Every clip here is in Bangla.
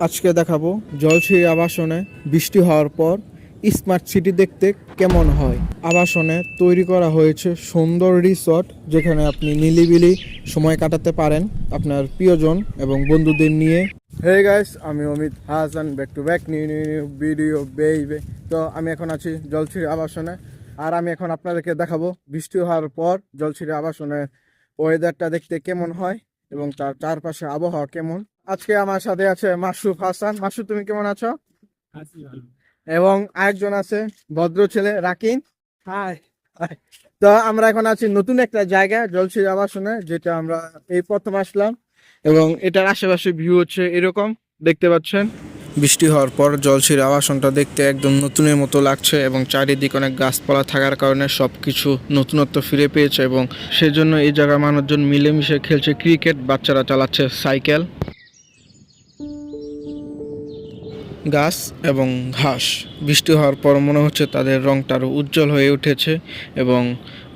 আজকে দেখাবো জলছিরি আবাসনে বৃষ্টি হওয়ার পর স্মার্ট সিটি দেখতে কেমন হয়। আবাসনে তৈরি করা হয়েছে সুন্দর রিসর্ট, যেখানে আপনি নিলিবিলি সময় কাটাতে পারেন আপনার প্রিয়জন এবং বন্ধুদের নিয়ে। হে গাইস, আমি Amit Hasan, back to back new video baby. তো আমি এখন আছি জলছিরি আবাসনে, আর আমি এখন আপনাদেরকে দেখাবো বৃষ্টি হওয়ার পর জলছিরি আবাসনের ওয়েদারটা দেখতে কেমন হয় এবং তার চারপাশে আবহাওয়া কেমন। আজকে আমার সাথে আছে মাসুফ হাসান। মাসুফ, তুমি কেমন আছো? এবং আরেকজন আছে ভদ্র ছেলে রাকিন। হাই। তো আমরা এখন আছি নতুন একটা জায়গা জলছিরি আবাসনে, যেটা আমরা এই প্রথম আসলাম, এবং এটার আশেপাশে ভিউ হচ্ছে এরকম দেখতে পাচ্ছেন। বৃষ্টি হওয়ার পর জলছিরি আবাসনটা দেখতে একদম নতুনের মতো লাগছে, এবং চারিদিকে অনেক গাছপালা থাকার কারণে সবকিছু নতুনত্ব ফিরে পেয়েছে, এবং সেজন্য এই জায়গার মানুষজন মিলেমিশে খেলছে ক্রিকেট, বাচ্চারা চালাচ্ছে সাইকেল। গাছ এবং ঘাস বৃষ্টি হওয়ার পর মনে হচ্ছে তাদের রংটা আরও উজ্জ্বল হয়ে উঠেছে এবং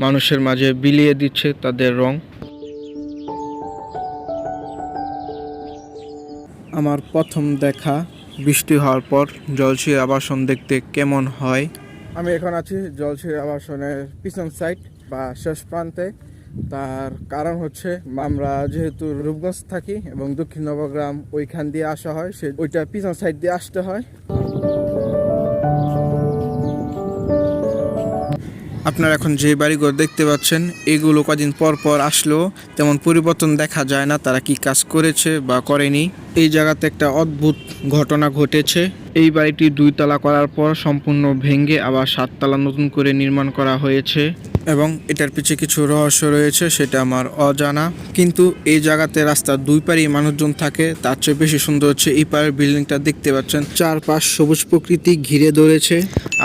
মানুষের মাঝে বিলিয়ে দিচ্ছে তাদের রং। আমার প্রথম দেখা বৃষ্টি হওয়ার পর জলছিরি আবাসন দেখতে কেমন হয়। আমি এখন আছি জলছিরি আবাসনের পিছন সাইড বা শেষ প্রান্তে। তার কারণ হচ্ছে আমরা যেহেতু রূপগঞ্জ থাকি এবং দক্ষিণ নবগ্রাম ওইখান দিয়ে আসা হয়, সে ওইটা পিছন সাইড দিয়ে আসতে হয়। আপনারা এখন যে বাড়িঘর দেখতে পাচ্ছেন, এগুলো কদিন পর পর আসলেও তেমন পরিবর্তন দেখা যায় না, তারা কি কাজ করেছে বা করেনি। এই জায়গাতে একটা অদ্ভুত ঘটনা ঘটেছে। এই বাড়িটি 2 তলা করার পর সম্পূর্ণ ভেঙে আবার 7 তলা নতুন করে নির্মাণ করা হয়েছে, এবং এটার পিছে কিছু রহস্য রয়েছে, সেটা আমার অজানা। কিন্তু এই জায়গাতে রাস্তার 2 পারেই মানুষজন থাকে। তার চেয়ে বেশি সুন্দর হচ্ছে এই পারের বিল্ডিংটা দেখতে পাচ্ছেন, চারপাশ সবুজ প্রকৃতি ঘিরে ধরেছে।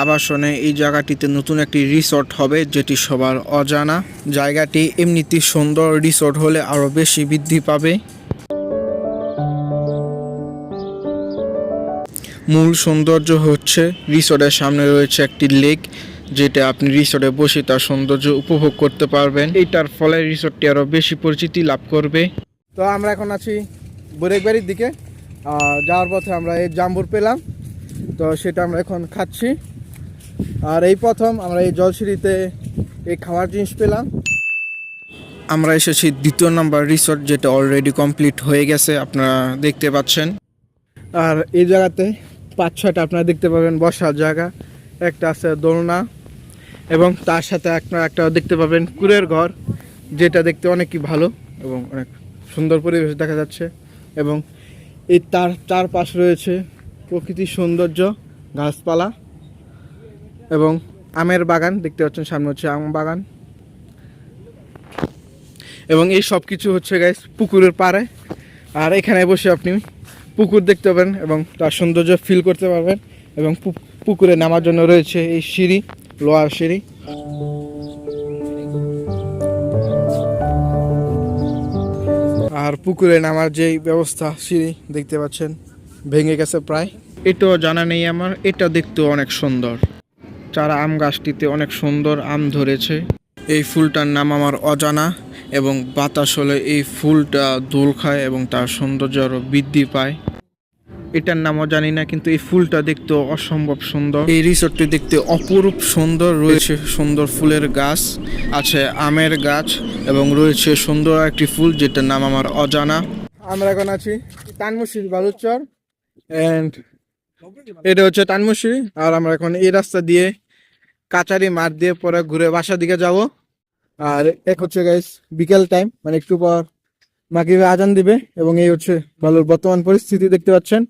আবাসনে এই জায়গাটিতে নতুন একটি রিসর্ট হবে, যেটি সবার অজানা। জায়গাটি এমনিতেই সুন্দর, রিসর্ট হলে আরো বেশি বৃদ্ধি পাবে। মূল সৌন্দর্য হচ্ছে রিসর্টের সামনে রয়েছে একটি লেক, যেটা আপনি রিসর্টে বসে তার সৌন্দর্য উপভোগ করতে পারবেন। এইটার ফলে রিসর্টটি আরো বেশি পরিচিতি লাভ করবে। তো আমরা এখন আছি বরেকবাড়ির দিকে। যাওয়ার পথে আমরা এই জাম্বুর পেলাম, তো সেটা আমরা এখন খাচ্ছি। আর এই প্রথম আমরা এই জলছিরিতে এই খাওয়ার জিনিস পেলাম। আমরা এসেছি 2 নম্বর রিসর্ট, যেটা অলরেডি কমপ্লিট হয়ে গেছে, আপনারা দেখতে পাচ্ছেন। আর এই জায়গাতে 5-6টা আপনারা দেখতে পাবেন বসার জায়গা। একটা আছে দোলনা, এবং তার সাথে আপনারা একটা দেখতে পাবেন কুড়ের ঘর, যেটা দেখতে অনেকই ভালো এবং অনেক সুন্দর পরিবেশ দেখা যাচ্ছে। এবং এই তার চারপাশ রয়েছে প্রকৃতির সৌন্দর্য, গাছপালা এবং আমের বাগান দেখতে পাচ্ছেন। সামনে হচ্ছে আম বাগান, এবং এই সব কিছু হচ্ছে গাইস পুকুরের পাড়ে। আর এখানে বসে আপনি পুকুর দেখতে পাবেন এবং তার সৌন্দর্য ফিল করতে পারবেন। এবং পুকুরে নামার জন্য রয়েছে এই সিঁড়ি, লোহার সিঁড়ি। আর পুকুরে নামার যেই ব্যবস্থা, সিঁড়ি দেখতে পাচ্ছেন ভেঙে গেছে প্রায়। এটাও জানা নেই আমার, এটা দেখতেও অনেক সুন্দর। চারা আম গাছটিতে অনেক সুন্দর আম ধরেছে। এই ফুলটার নাম আমার অজানা, এবং বাতাস হলে এই ফুলটা দোল খায় এবং তার সৌন্দর্য আরও বৃদ্ধি পায়। এটার নামও জানি না, কিন্তু এই ফুলটা দেখতেও অসম্ভব সুন্দর। এই রিসোর্টটি দেখতে অপরূপ সুন্দর, রয়েছে সুন্দর ফুলের গাছ, আছে আমের গাছ, এবং রয়েছে সুন্দর একটি ফুল যেটার নাম আমার অজানা। আমরা এখন আছি তানমুশির বালুচর, এন্ড এটা হচ্ছে তানমুশি। আর আমরা এখন এই রাস্তা দিয়ে কাচারি মাঠ দিয়ে পরে ঘুরে বাসার দিকে যাব। আর এক হচ্ছে গাইস বিকেল টাইম, মানে একটু পর মাগরিবে আজান দিবে, এবং এই হচ্ছে ভালোর বর্তমান পরিস্থিতি দেখতে পাচ্ছেন।